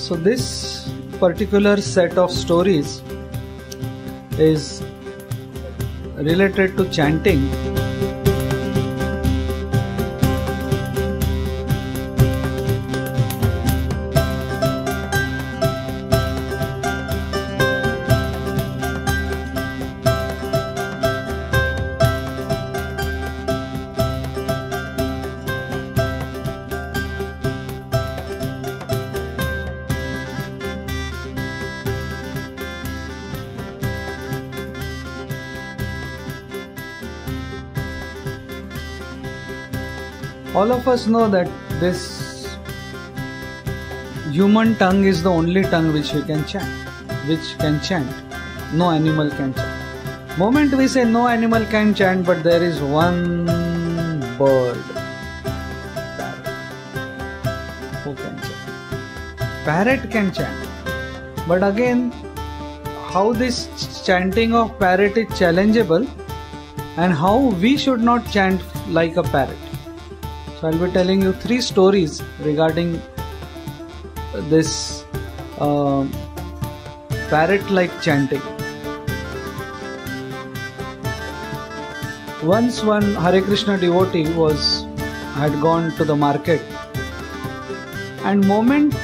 So this particular set of stories is related to chanting. All of us know that this human tongue is the only tongue which can chant. No animal can chant. Moment we say no animal can chant, but there is one bird, parrot, who can chant. Parrot can chant. But again, how this chanting of parrot is challengeable and how we should not chant like a parrot. So I'll be telling you 3 stories regarding this parrot-like chanting. Once one Hare Krishna devotee had gone to the market, and moment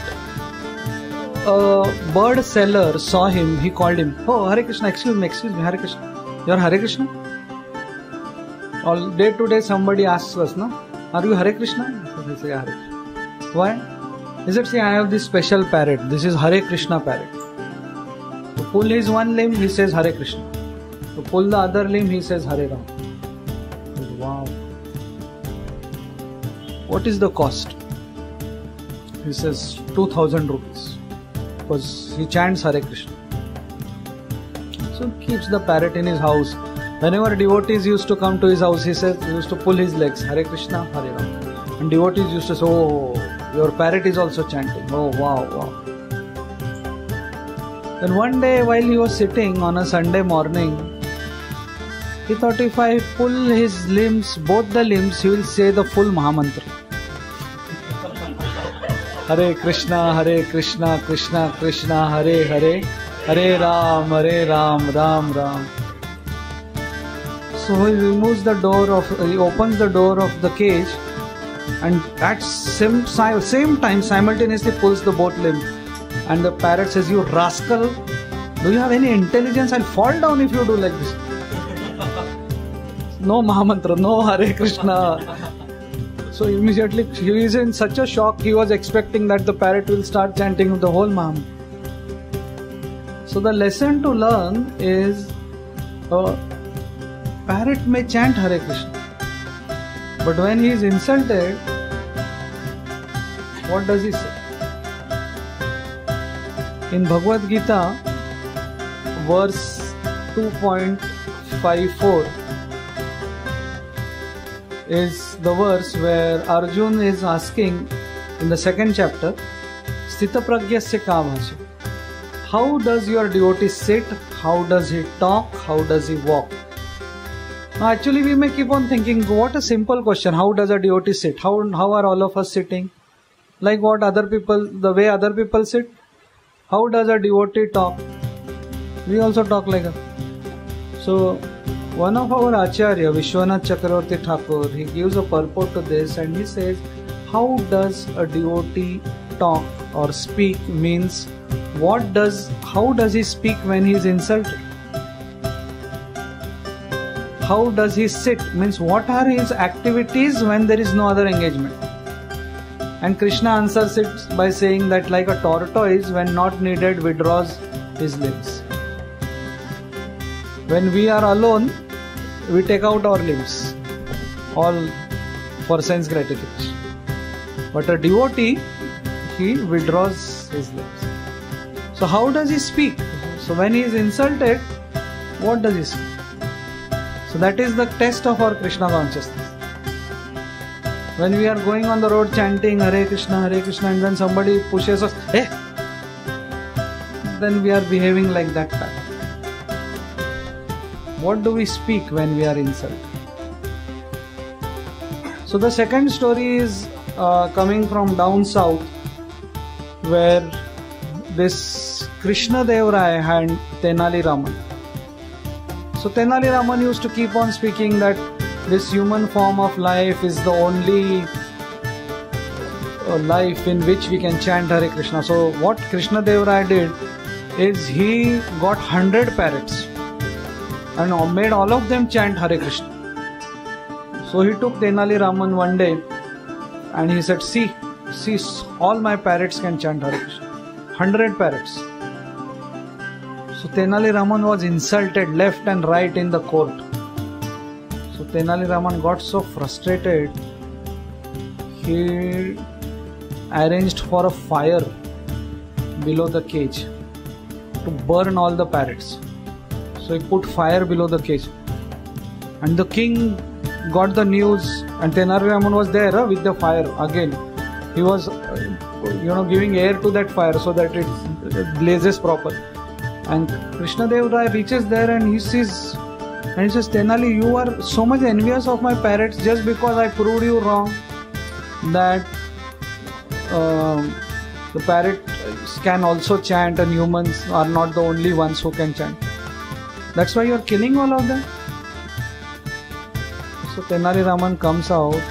a bird seller saw him, he called him, "Oh, Hare Krishna, excuse me, Hare Krishna. You're Hare Krishna?" All day to day somebody asks us, no? Are you Hare Krishna? We say Hare Krishna. Why? He said, see, I have this special parrot. This is Hare Krishna parrot. To pull his one limb, he says Hare Krishna. To pull the other limb, he says Hare Ram. Wow. What is the cost? He says 2,000 rupees. Because he chants Hare Krishna. So he keeps the parrot in his house. Whenever devotees used to come to his house, he used to pull his legs, Hare Krishna, Hare Ram. And devotees used to say, oh, your parrot is also chanting. Oh, wow, wow. Then one day while he was sitting on a Sunday morning, he thought if I pull his limbs, both the limbs, he will say the full Mahamantra. Hare Krishna, Krishna Krishna, Hare Hare, Hare Ram, Ram Ram. So he opens the door of the cage, and at same time simultaneously pulls the both limbs. And the parrot says, "You rascal, do you have any intelligence? I'll fall down if you do like this." No Mahamantra, no Hare Krishna. So immediately he is in such a shock, he was expecting that the parrot will start chanting the whole Mahamantra. So the lesson to learn is, parrot may chant Hare Krishna, but when he is insulted, what does he say? In Bhagavad Gita, verse 2.54 is the verse where Arjun is asking in the 2nd chapter, Sthita Pragyasya ka bhasya. How does your devotee sit? How does he talk? How does he walk? Actually, we may keep on thinking, what a simple question. How does a devotee sit? How are all of us sitting? Like what the way other people sit? How does a devotee talk? We also talk like that. So, one of our Acharya, Vishwanath Chakravarti Thakur, he gives a purport to this and he says, how does a devotee talk or speak means, how does he speak when he is insulted? How does he sit? Means what are his activities when there is no other engagement? And Krishna answers it by saying that like a tortoise, when not needed, withdraws his limbs. When we are alone, we take out our limbs, all for sense gratification. But a devotee, he withdraws his limbs. So how does he speak? So when he is insulted, what does he speak? So that is the test of our Krishna consciousness. When we are going on the road chanting Hare Krishna, and then somebody pushes us, hey, then we are behaving like that type. What do we speak when we are insulted? So the second story is coming from down south, where this Krishna Dev Rai and Tenali Raman. So Tenali Raman used to keep on speaking that this human form of life is the only life in which we can chant Hare Krishna. So what Krishna Dev Rai did is he got 100 parrots and made all of them chant Hare Krishna. So he took Tenali Raman one day and he said, see, all my parrots can chant Hare Krishna. 100 parrots. So Tenali Raman was insulted left and right in the court. So Tenali Raman got so frustrated, he arranged for a fire below the cage to burn all the parrots. So he put fire below the cage. And the king got the news, and Tenali Raman was there with the fire again. He was giving air to that fire so that it blazes proper. And Krishna Dev Rai reaches there and he sees, and he says, Tenali, you are so much envious of my parrots just because I proved you wrong that the parrots can also chant and humans are not the only ones who can chant. That's why you are killing all of them. So Tenali Raman comes out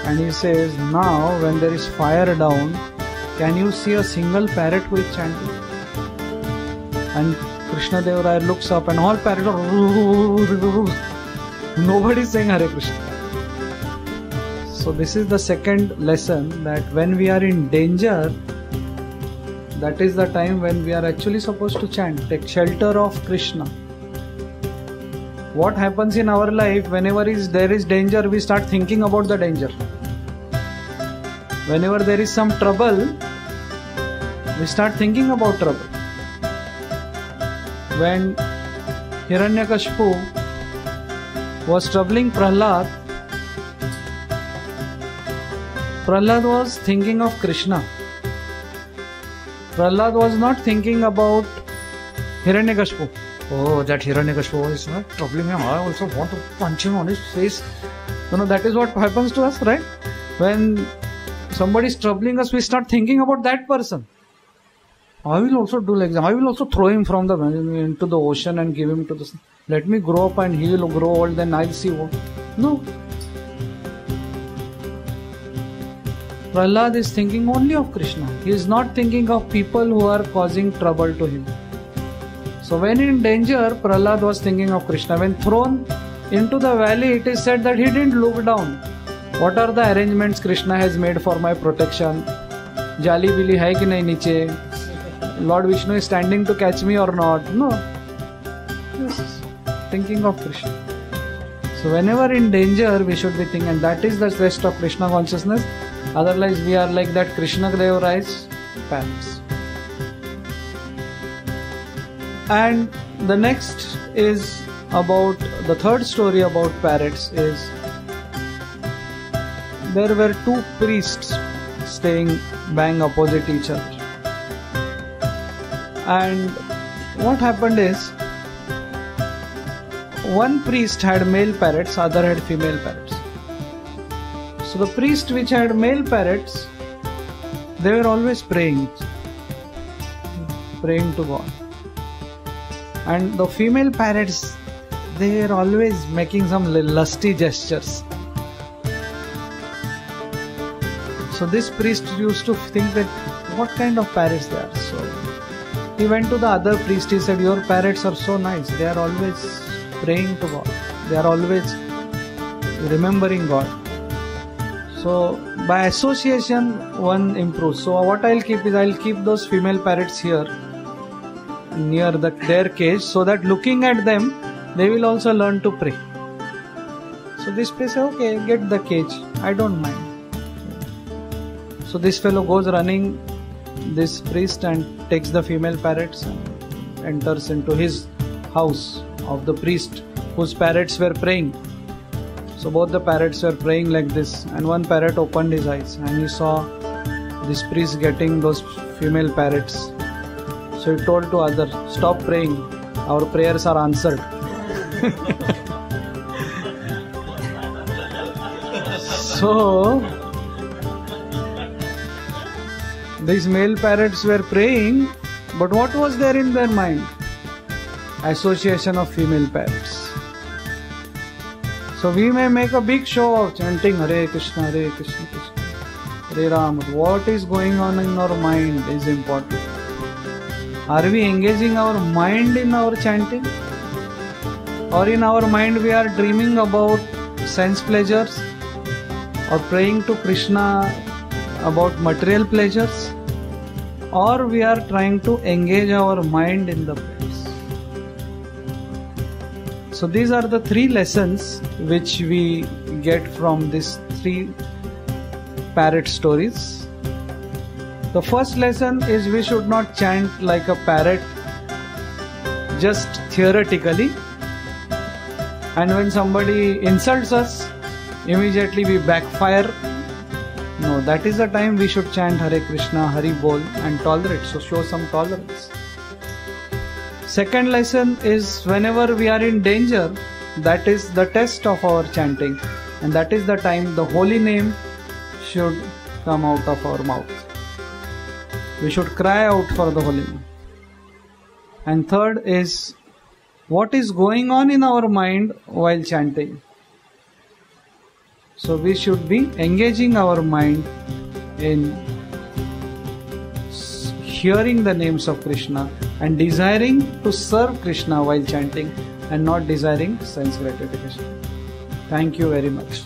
and he says, now when there is fire down, can you see a single parrot who is chanting? And Krishna Dev Rai looks up and all parrots are nobody is saying Hare Krishna. So this is the second lesson, that when we are in danger, that is the time when we are actually supposed to chant, take shelter of Krishna. What happens in our life, whenever there is danger, we start thinking about the danger. Whenever there is some trouble, we start thinking about trouble. When Hiranyakashipu was troubling Prahlad, Prahlad was thinking of Krishna. Prahlad was not thinking about Hiranyakashipu. Oh, that Hiranyakashipu is not troubling him. I also want to punch him on his face. That is what happens to us, right? When somebody is troubling us, we start thinking about that person. I will also do like that. I will also throw him from into the ocean and give him to the sun. Let me grow up and he will grow old, then I'll see what. No. Prahlad is thinking only of Krishna. He is not thinking of people who are causing trouble to him. So when in danger, Prahlad was thinking of Krishna. When thrown into the valley, it is said that he didn't look down. What are the arrangements Krishna has made for my protection? Jali Bili hai ki nahi niche? Lord Vishnu is standing to catch me or not? No. Yes. Thinking of Krishna. So whenever in danger, we should be thinking, and that is the rest of Krishna consciousness. Otherwise, we are like that Krishna Dev Rai's parents. And the next is about, the third story about parrots is, there were two priests staying bang opposite each other. And what happened is, one priest had male parrots, other had female parrots. So the priest which had male parrots, they were always praying to God. And the female parrots, they were always making some lusty gestures. So this priest used to think that what kind of parrots they are. So he went to the other priest, he said, your parrots are so nice, they are always praying to God, they are always remembering God. So by association one improves. So what I'll keep is, I'll keep those female parrots here near their cage, so that looking at them they will also learn to pray. So this priest said, okay, get the cage, I don't mind. So this fellow goes running, this priest, and takes the female parrots and enters into his house of the priest whose parrots were praying. So both the parrots were praying like this, and one parrot opened his eyes and he saw this priest getting those female parrots. So he told to other, stop praying, our prayers are answered. So these male parrots were praying, but what was there in their mind? Association of female parrots. So we may make a big show of chanting Hare Krishna, Krishna, Hare Ram. What is going on in our mind is important. Are we engaging our mind in our chanting? Or in our mind we are dreaming about sense pleasures? Or praying to Krishna about material pleasures? Or we are trying to engage our mind in the prayers? So these are the three lessons which we get from these three parrot stories. The first lesson is we should not chant like a parrot just theoretically, and when somebody insults us, immediately we backfire. No, that is the time we should chant Hare Krishna, Hari Bol and tolerate. So show some tolerance. Second lesson is whenever we are in danger, that is the test of our chanting, and that is the time the holy name should come out of our mouth. We should cry out for the holy name. And third is what is going on in our mind while chanting. So we should be engaging our mind in hearing the names of Krishna and desiring to serve Krishna while chanting and not desiring sense gratification. Thank you very much.